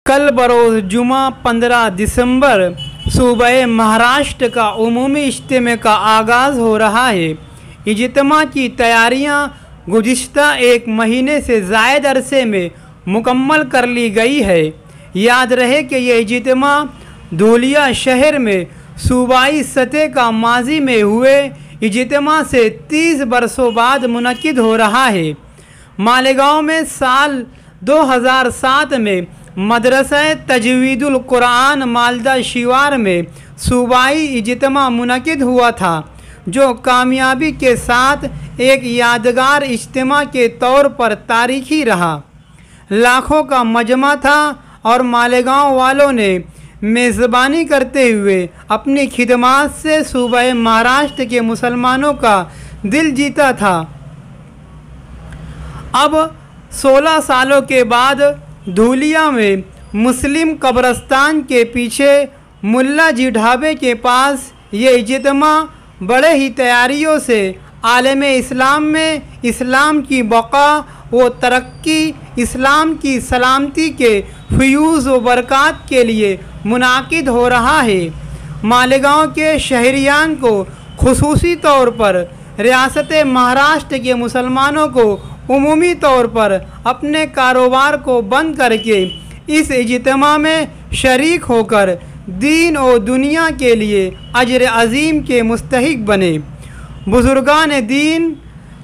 कल बरोज़ जुमा 15 दिसंबर सूबे महाराष्ट्र का उमूमी इज्तिमा का आगाज़ हो रहा है। इज्तिमा की तैयारियां गुज़िश्ता एक महीने से ज़ायद अरसे में मुकम्मल कर ली गई है। याद रहे कि यह इज्तिमा धूलिया शहर में सूबाई सतह का माजी में हुए इज्तिमा से 30 बरसों बाद मुनक्किद हो रहा है। मालेगांव में साल 2007 में मदरसा तजवीदुल कुरान मालदा शिवार में सूबाई इज्तिमा मुनक्किद हुआ था, जो कामयाबी के साथ एक यादगार इज्तिमा के तौर पर तारीखी रहा। लाखों का मजमा था और मालेगांव वालों ने मेज़बानी करते हुए अपनी खिदमात से सूबे महाराष्ट्र के मुसलमानों का दिल जीता था। अब 16 सालों के बाद धूलिया में मुस्लिम कब्रस्तान के पीछे मुल्ला जी ढाबे के पास ये इज्तिमा बड़े ही तैयारियों से आलम इस्लाम में इस्लाम की बका व तरक्की, इस्लाम की सलामती के फ्यूज़ व बरक़ात के लिए मुनाकिद हो रहा है। मालेगांव के शहरियान को खुसूसी तौर पर रियासत महाराष्ट्र के मुसलमानों को उमूमी तौर पर अपने कारोबार को बंद करके इस इज्तिमा में शरीक होकर दीन और दुनिया के लिए अजर अज़ीम के मुस्तहिक बने। बुज़ुर्गान दीन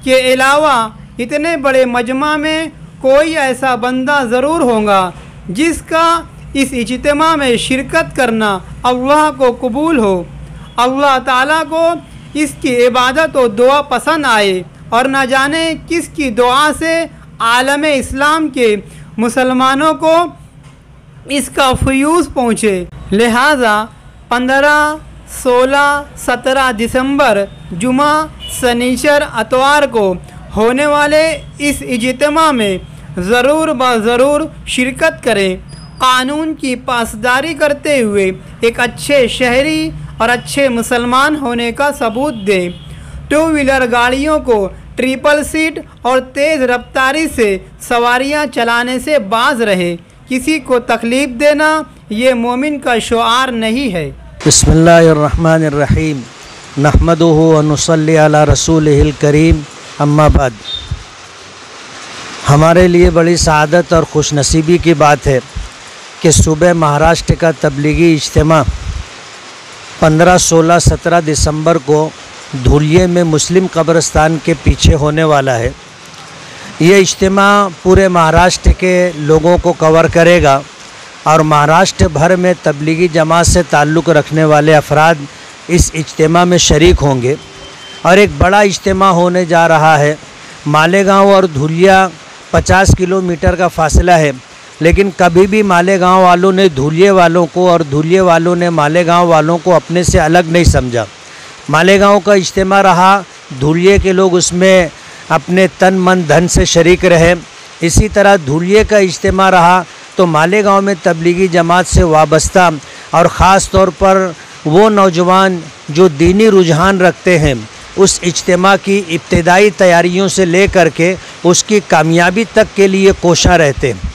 के अलावा इतने बड़े मजमा में कोई ऐसा बंदा ज़रूर होगा जिसका इस इज्तिमा में शिरकत करना अल्लाह को कबूल हो। अल्लाह ताला को इसकी इबादत और दुआ पसंद आए और न जाने किसकी दुआ से आलम इस्लाम के मुसलमानों को इसका फ्यूज़ पहुँचे। लिहाजा 15, 16, 17 दिसंबर जुमा, शनिचर, अतवार को होने वाले इस इज्तिमा में ज़रूर ज़रूर शिरकत करें। कानून की पासदारी करते हुए एक अच्छे शहरी और अच्छे मुसलमान होने का सबूत दें। 2 व्हीलर गाड़ियों को ट्रिपल सीट और तेज़ रफ्तारी से सवारियां चलाने से बाज रहे। किसी को तकलीफ़ देना ये मोमिन का शुआर नहीं है। बिस्मिल्लाहिर्रहमानिर्रहीम नहमदुहु व नुसल्ली अला रसूलिहिल करीम, अम्मा बाद। हमारे लिए बड़ी सआदत और खुशनसीबी की बात है कि सूबे महाराष्ट्र का तबलीगी इज्तिमा 15, 16, 17 दिसंबर को धूलिया में मुस्लिम कब्रस्तान के पीछे होने वाला है। ये इज्तिमा पूरे महाराष्ट्र के लोगों को कवर करेगा और महाराष्ट्र भर में तबलीगी जमात से ताल्लुक़ रखने वाले अफराद इस इज्तिमा में शरीक होंगे और एक बड़ा इज्तिमा होने जा रहा है। मालेगांव और धूलिया 50 किलोमीटर का फासला है, लेकिन कभी भी मालेगांव वालों ने धूलिया वालों को और धूलिया वालों ने मालेगांव वालों को अपने से अलग नहीं समझा। मालेगांव का इज्तिमा रहा, धूलिया के लोग उसमें अपने तन मन धन से शरीक रहे। इसी तरह धूलिया का इज्तिमा रहा तो मालेगांव में तबलीगी जमात से वाबस्ता और ख़ास तौर पर वो नौजवान जो दीनी रुझान रखते हैं उस इज्तिमा की इब्तिदाई तैयारियों से ले कर के उसकी कामयाबी तक के लिए कोशा रहते हैं।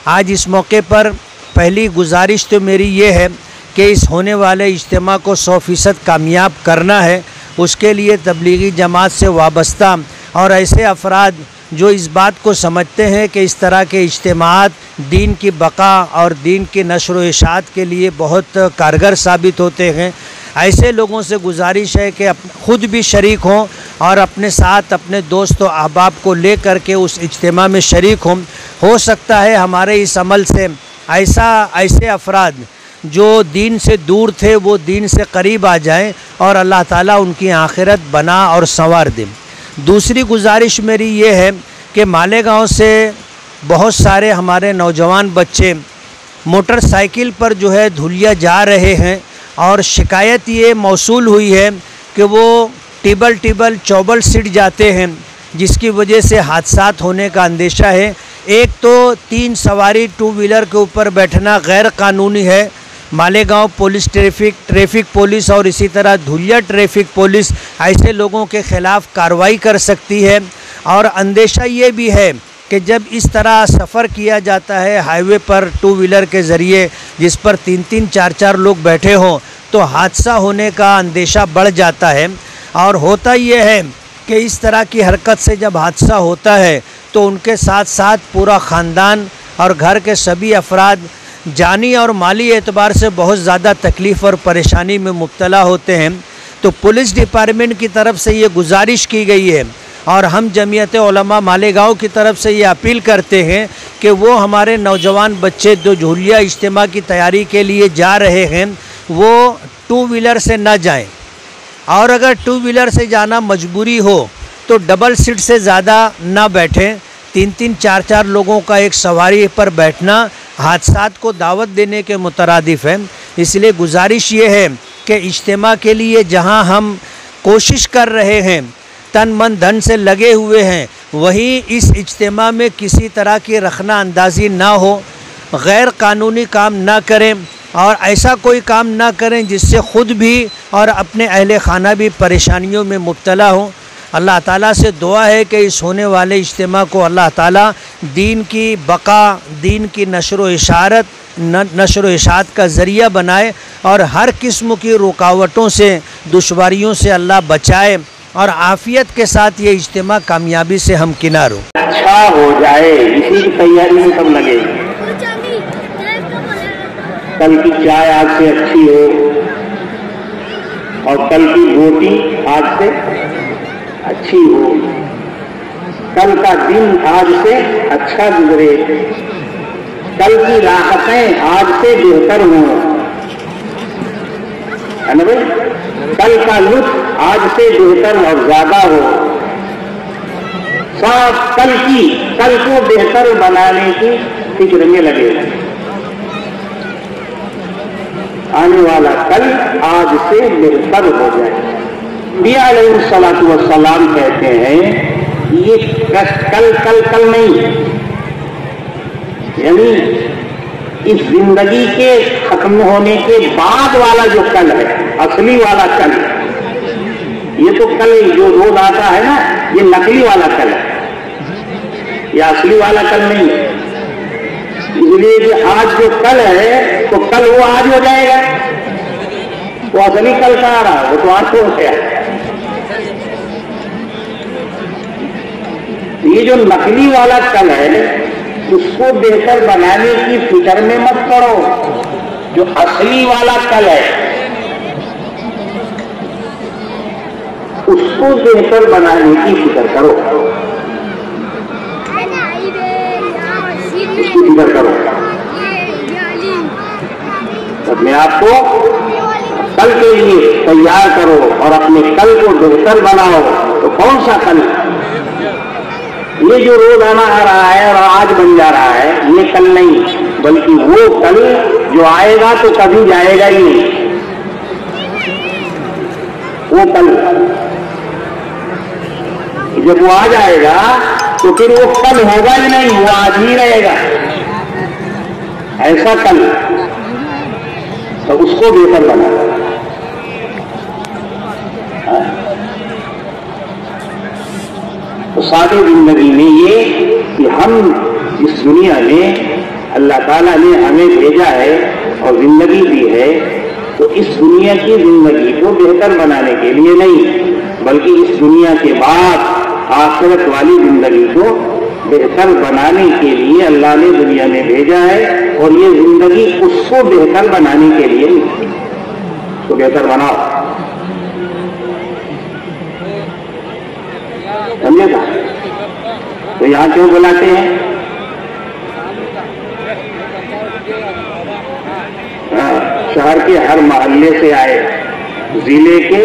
आज इस मौके पर पहली गुजारिश तो मेरी ये है कि इस होने वाले इज्तिमा को 100% कामयाब करना है। उसके लिए तबलीगी जमात से वाबस्ता और ऐसे अफराद जो इस बात को समझते हैं कि इस तरह के इज्तिमात दीन की बका और दीन की नशर व इशाअत के लिए बहुत कारगर साबित होते हैं, ऐसे लोगों से गुजारिश है कि ख़ुद भी शरीक हों और अपने साथ अपने दोस्त व अहबाब को ले कर के उस इज्तिमा में शरीक हों। हो सकता है हमारे इस अमल से ऐसे अफराद जो दीन से दूर थे वो दीन से करीब आ जाएं और अल्लाह ताला उनकी आखिरत बना और संवार दे। दूसरी गुजारिश मेरी ये है कि मालेगांव से बहुत सारे हमारे नौजवान बच्चे मोटरसाइकिल पर जो है धूलिया जा रहे हैं और शिकायत ये मौसूल हुई है कि वो टिबल चौबल सीट जाते हैं, जिसकी वजह से हादसात होने का अंदेशा है। एक तो 3 सवारी 2 व्हीलर के ऊपर बैठना गैर कानूनी है। मालेगांव पुलिस ट्रैफिक पुलिस और इसी तरह धूलिया ट्रैफिक पुलिस ऐसे लोगों के ख़िलाफ़ कार्रवाई कर सकती है। और अंदेशा ये भी है کہ جب اس طرح سفر کیا جاتا ہے ہائی وے پر ٹو ویلر کے ذریعے جس پر 3-3 4-4 لوگ بیٹھے ہوں تو حادثہ ہونے کا اندیشہ بڑھ جاتا ہے۔ اور ہوتا یہ ہے کہ اس طرح کی حرکت سے جب حادثہ ہوتا ہے تو ان کے ساتھ ساتھ پورا خاندان اور گھر کے سبھی افراد جانی اور مالی اعتبار سے بہت زیادہ تکلیف اور پریشانی میں مبتلا ہوتے ہیں۔ تو پولیس ڈپارٹمنٹ کی طرف سے یہ گزارش کی گئی ہے اور ہم جمعیت علماء مالیگاؤں کی طرف سے یہ اپیل کرتے ہیں کہ وہ ہمارے نوجوان بچے جو دھولیہ اجتماع کی تیاری کے لیے جا رہے ہیں وہ ٹو ویلر سے نہ جائیں، اور اگر ٹو ویلر سے جانا مجبوری ہو تو ڈبل سیٹ سے زیادہ نہ بیٹھیں۔ 3-3 4-4 لوگوں کا ایک سواری پر بیٹھنا حادثات کو دعوت دینے کے مترادف ہے۔ اس لیے گزارش یہ ہے کہ اجتماع کے لیے جہاں ہم کوشش کر رہے ہیں، تن من دھن سے لگے ہوئے ہیں، وہیں اس اجتماع میں کسی طرح کی رخنہ اندازی نہ ہو، غیر قانونی کام نہ کریں اور ایسا کوئی کام نہ کریں جس سے خود بھی اور اپنے اہل خانہ بھی پریشانیوں میں مبتلا ہوں۔ اللہ تعالیٰ سے دعا ہے کہ اس ہونے والے اجتماع کو اللہ تعالیٰ دین کی بقا، دین کی نشر و اشاعت کا ذریعہ بنائے اور ہر قسم کی رکاوٹوں سے، دشواریوں سے اللہ بچائے اور عافیت کے ساتھ یہ اجتماع کامیابی سے ہمکنار ہو۔ اچھا ہو جائے، اسی کی تیاری میں سب لگے۔ کل کی چائے آج سے اچھی ہو اور کل کی روٹی آج سے اچھی ہو، کل کا دن آج سے اچھا گزرے، کل کی راحتیں آج سے بہتر ہوں، ہے نا بھائی؟ کل کا لطف آج سے بہتر اور زیادہ ہو، سب کل کو بہتر بنانے کی فکر میں لگے۔ آنے والا کل آج سے بہتر ہو جائے۔ نبی علیہ الصلوۃ والسلام کہتے ہیں یہ کل نہیں، یعنی اس زندگی کے ختم ہونے کے بعد والا جو کل ہے، اصلی والا کل، یہ تو کل جو روز آتا ہے نا یہ نقلی والا کل ہے، یہ اصلی والا کل نہیں ہے۔ اس لیے کہ آج جو کل ہے تو کل وہ آج ہو جائے گا، وہ اصلی کل کا آ رہا وہ تو آج ہو گیا۔ یہ جو نقلی والا کل ہے اس کو بہتر بنانے کی فکر میں مت پڑو، جو اصلی والا کل ہے اس کو بہتر بنانے کی فکر کرو، اس کی فکر کرو۔ اپنے آپ کو کل کے لیے تیار کرو اور اپنے کل کو بہتر بناؤ۔ تو کون سا کل؟ یہ جو روز آنا آ رہا ہے اور آج بن جا رہا ہے یہ کل نہیں، بلکہ وہ کل جو آئے گا تو کبھی جائے گا ہی نہیں، وہ کل جب وہ آ جائے گا تو پھر وہ کل ہوگا ہی نہیں، وہ آج ہی رہے گا، ایسا کل، تو اس کو بہتر بنا۔ تو سادے زندگی میں یہ کہ ہم اس دنیا میں اللہ تعالیٰ نے ہمیں بھیجا ہے اور زندگی دی ہے، تو اس دنیا کی زندگی کو بہتر بنانے کے لیے نہیں، بلکہ اس دنیا کے بعد آخرت والی زندگی کو بہتر بنانے کے لیے اللہ نے دنیا میں بھیجا ہے، اور یہ زندگی اس کو بہتر بنانے کے لیے نہیں، اس کو بہتر بناؤ۔ سمجھے گا؟ تو یہاں کیوں بلاتے ہیں؟ شہر کے ہر محلے سے آئے، ضلع کے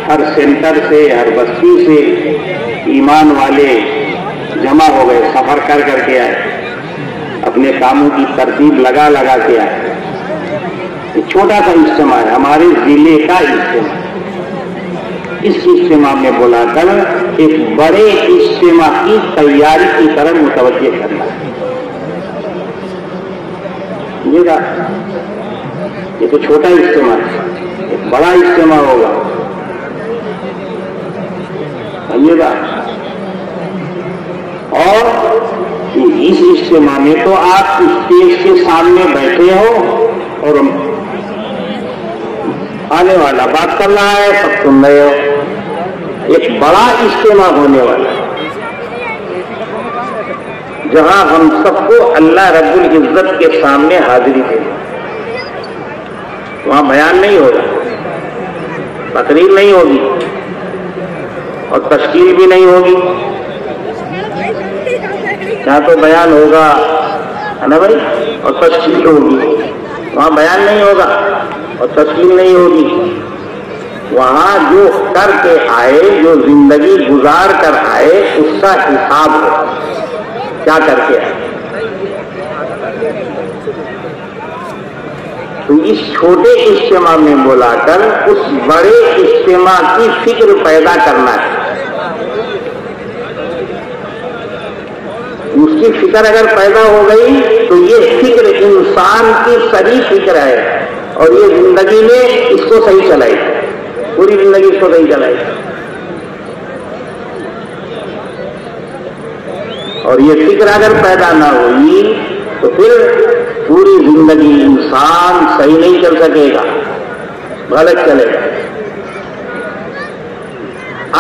ہر سینٹر سے، ہر بستی سے ایمان والے جمع ہو گئے، سفر کر کے آئے، اپنے کاموں کی ترتیب لگا کے آئے۔ ایک چھوٹا سا اجتماع ہے، ہمارے ضلع کا اجتماع، اس اجتماع میں بلا کر ایک بڑے اجتماع کی تیاری کی طرف متوجہ کرنا ہے۔ یہ تو چھوٹا اجتماع ہے، ایک بڑا اجتماع ہوگا، سمجھے گا؟ اور इस इज्तिमा में तो आप स्टेज के सामने बैठे हो और आने वाला बात कर रहा है, सब सुन रहे हो। एक बड़ा इज्तिमा होने वाला है जहां हम सबको अल्लाह रब्बुल इज्जत के सामने हाजिरी देंगे। वहां बयान नहीं होगा, तकरीर नहीं होगी और तशकील भी नहीं होगी। यहाँ तो बयान होगा है ना भाई, और तशकील होगी। वहाँ बयान नहीं होगा और तशकील नहीं होगी। वहाँ जो करके आए, जो जिंदगी गुजार कर आए, उसका हिसाब हो, क्या करके आए। तो इस छोटे इज्तिमा में बुलाकर उस बड़े इज्तिमा की फिक्र पैदा करना है। उसकी फिक्र अगर पैदा हो गई तो ये फिक्र इंसान की सही फिक्र है और ये जिंदगी में इसको सही चलाएगी, पूरी जिंदगी इसको सही चलाएगी। और ये फिक्र अगर पैदा ना हुई तो फिर पूरी जिंदगी इंसान सही नहीं चल सकेगा, गलत चलेगा।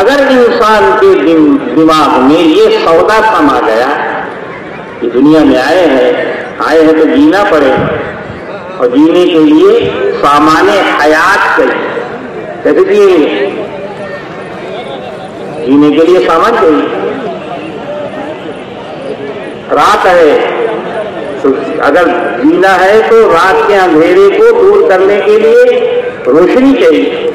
अगर इंसान के दिमाग में ये सौदा समा गया कि दुनिया में आए हैं तो जीना पड़ेगा और जीने के लिए सामान्य हयात चाहिए। कैसे जिएंगे? जीने के लिए सामान चाहिए। रात है तो अगर जीना है तो रात के अंधेरे को दूर करने के लिए रोशनी चाहिए।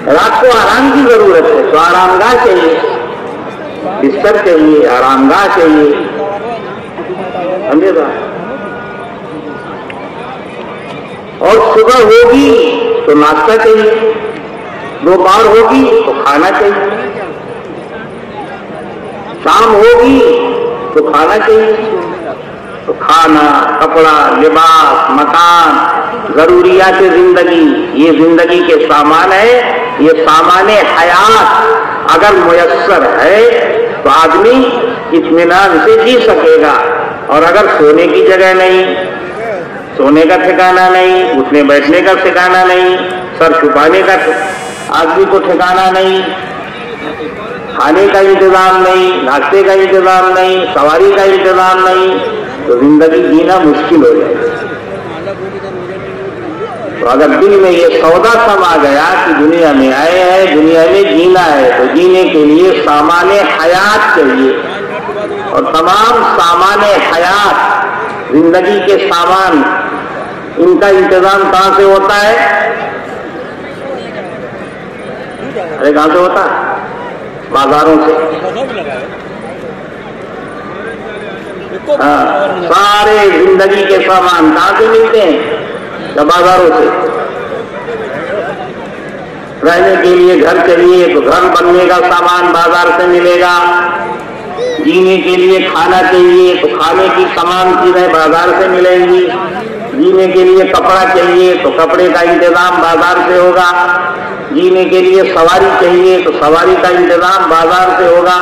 रात को आराम की जरूरत है तो आरामगाह चाहिए, बिस्तर चाहिए, आरामगाह चाहिए, समझेगा। और सुबह होगी तो नाश्ता चाहिए, दोपहर होगी तो खाना चाहिए, शाम होगी तो खाना चाहिए। तो खाना, कपड़ा, लिबास, मकान, जरूरियात जिंदगी, ये जिंदगी के सामान है। ये सामाने हयात अगर मुयस्सर है तो आदमी इत्मीनान से जी सकेगा। और अगर सोने की जगह नहीं, सोने का ठिकाना नहीं, उठने बैठने का ठिकाना नहीं, सर छुपाने का आदमी को ठिकाना नहीं, खाने का इंतजाम नहीं, नाश्ते का इंतजाम नहीं, सवारी का इंतजाम नहीं, तो जिंदगी जीना मुश्किल हो जाएगा। तो अगर दिल में ये सौदा समा गया कि दुनिया में आए हैं, दुनिया में जीना है, तो जीने के लिए सामान्य हयात चाहिए। और तमाम सामान्य हयात, जिंदगी के सामान, इनका इंतजाम कहां से होता है? अरे कहां से होता है? बाजारों से। हाँ, सारे जिंदगी के सामान कहां से मिलते हैं? तो बाजारों से। रहने के लिए घर चाहिए तो घर बनने का सामान बाजार से मिलेगा। जीने के लिए खाना चाहिए तो खाने की तमाम चीजें बाजार से मिलेंगी। जीने के लिए कपड़ा चाहिए तो कपड़े का इंतजाम बाजार से होगा। जीने के लिए सवारी चाहिए तो सवारी का इंतजाम बाजार से होगा।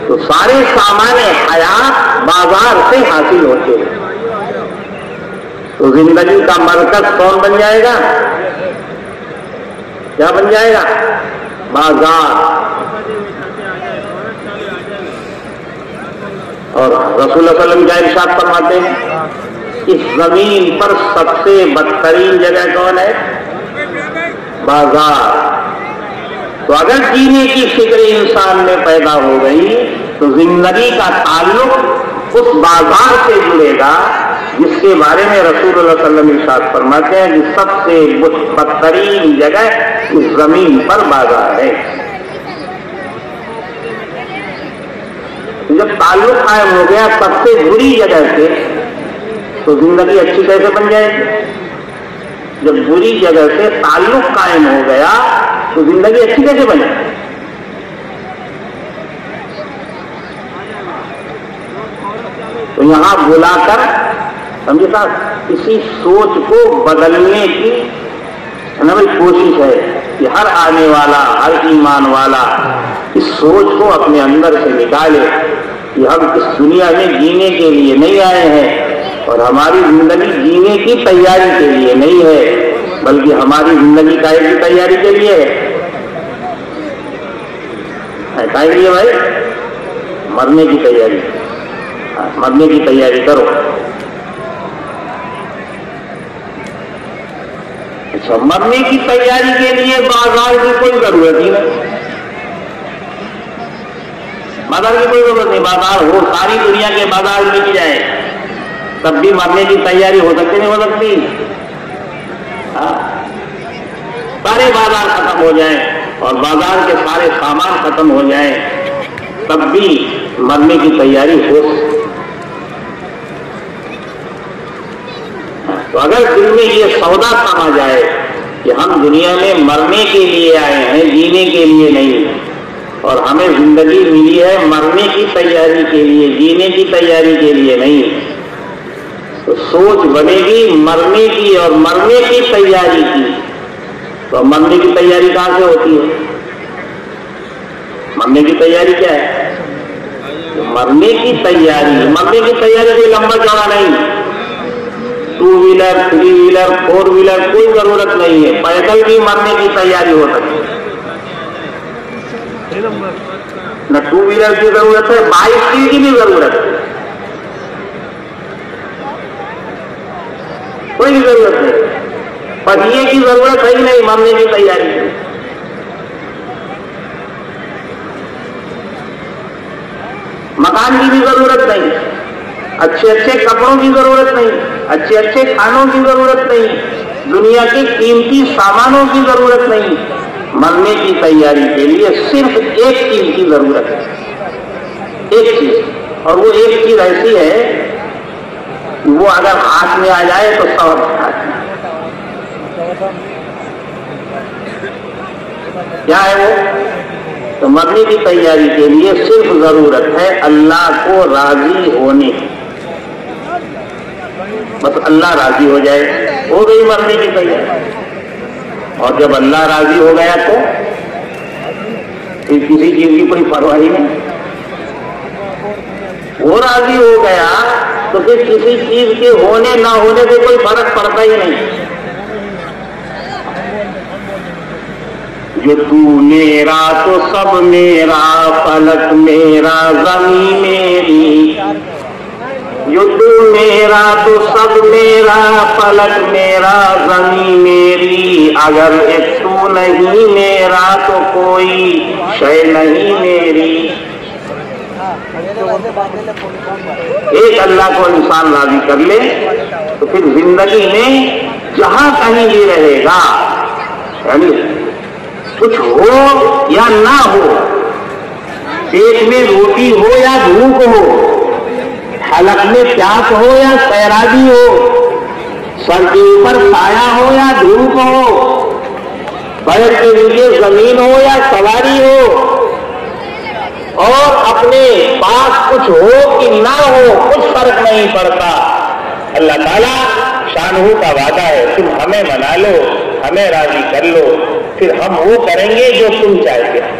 तो सारे सामान हयात बाजार से हासिल होते हैं। तो जिंदगी का मरकज कौन बन जाएगा? क्या बन जाएगा? बाजार। और रसूल सल्लल्लाहु अलैहि वसल्लम क्या इरशाद फरमाते हैं? इस जमीन पर सबसे बदतरीन जगह कौन है? बाजार। तो अगर जीने की फिक्र इंसान में पैदा हो गई तो जिंदगी का ताल्लुक उस बाजार से जुड़ेगा जिसके बारे में रसूल सल्लल्लाहु अलैहि वसल्लम इरशाद फरमाते हैं कि सबसे बदतरीन जगह इस जमीन पर बाजार है। जब ताल्लुक कायम हो गया सबसे बुरी जगह से तो जिंदगी अच्छी कैसे बन जाएगी? जब बुरी जगह से ताल्लुक कायम हो गया तो जिंदगी अच्छी कैसे बने? तो यहां बुलाकर समझे साहब, इसी सोच को बदलने की कोशिश है कि हर आने वाला, हर ईमान वाला اس سوچ کو اپنے اندر سے نکالے کہ ہم اس دنیا میں جینے کے لیے نہیں آئے ہیں، اور ہماری زندگی جینے کی تیاری کے لیے نہیں ہے، بلکہ ہماری زندگی کائے کی تیاری کے لیے ہے؟ کائے کے لیے بھائی؟ مرنے کی تیاری، مرنے کی تیاری کرو۔ اچھا، مرنے کی تیاری کے لیے بازار کی کوئی ضرورت ہی نہیں، بازار کی کوئی ضرورت نہیں۔ بازار ہو، ساری دنیا کے بازار مل جائے تب بھی مرنے کی تیاری ہو سکتی نہیں ہو سکتی؟ سارے بازار ختم ہو جائیں اور بازار کے سارے سامان ختم ہو جائیں تب بھی مرنے کی تیاری ہو سکتی۔ تو اگر دل میں یہ سودا سما جائے کہ ہم دنیا میں مرنے کے لیے آئے ہیں، جینے کے لیے نہیں، اور ہمیں زندگی ملی ہے مرنے کی تیاری کے لیے، جینے کی تیاری کے لیے نہیں، تو سوچ بنے گی مرنے کی اور مرنے کی تیاری کی۔ تو مرنے کی تیاری کہاں سے ہوتی ہے؟ مرنے کی تیاری کیا ہے؟ مرنے کی تیاری کوئی لمبا چوڑا نہیں، 2 ویلر 3 ویلر 4 ویلر کوئی ضرورت نہیں ہے، پیدل بھی مرنے کی تیاری ہو سکتی ہے۔ نہ 2 ویلر کی ضرورت ہے، بائسکل کی بھی ضرورت ہے، کوئی ضرورت نہیں، پہیے کی ضرورت ہے ہی نہیں مرنے کی تیاری کی۔ مکان کی بھی ضرورت نہیں، اچھے اچھے کپڑوں کی ضرورت نہیں، اچھے اچھے کھانوں کی ضرورت نہیں، دنیا کے قیمتی سامانوں کی ضرورت نہیں۔ مرنے کی تیاری کے لیے صرف ایک چیز کی ضرورت ہے، ایک چیز، اور وہ ایک چیز ایسی ہے کہ وہ اگر ہاتھ میں آ جائے تو سب ہاتھ میں۔ کیا ہے وہ؟ تو مرنے کی تیاری کے لیے صرف ضرورت ہے اللہ کو راضی ہونے کی، بس اللہ راضی ہو جائے، ہو گئی مرنے کی تیاری۔ اور جب اللہ راضی ہو گیا تو پھر کسی چیز کی کوئی پرواہ نہیں، وہ راضی ہو گیا تو پھر کسی چیز کے ہونے نہ ہونے سے کوئی فرق پڑتا ہی نہیں۔ جو تو میرا تو سب میرا، فلک میرا زمین میری، جو تو میرا تو سب میرا، فلک میرا زمین میری، اگر ایک تو نہیں میرا تو کوئی شے نہیں میری۔ ایک اللہ کو انسان راضی کر لے تو پھر زندگی میں جہاں کہیں بھی رہے گا، یعنی کچھ ہو یا نہ ہو، پیٹ میں روٹی ہو یا بھوک ہو، حلق میں پیاس ہو یا سیرابی ہو، سر کے اوپر سایہ ہو یا دھوپ ہو، پیر کے نیچے زمین ہو یا سواری ہو، اور اپنے پاس کچھ ہو کہ نہ ہو کچھ فرق نہیں پڑتا۔ اللہ تعالیٰ شانہ کا وعدہ ہے، تم ہمیں منا لو، ہمیں راضی کر لو، پھر ہم وہ کریں گے جو تم چاہتے ہیں۔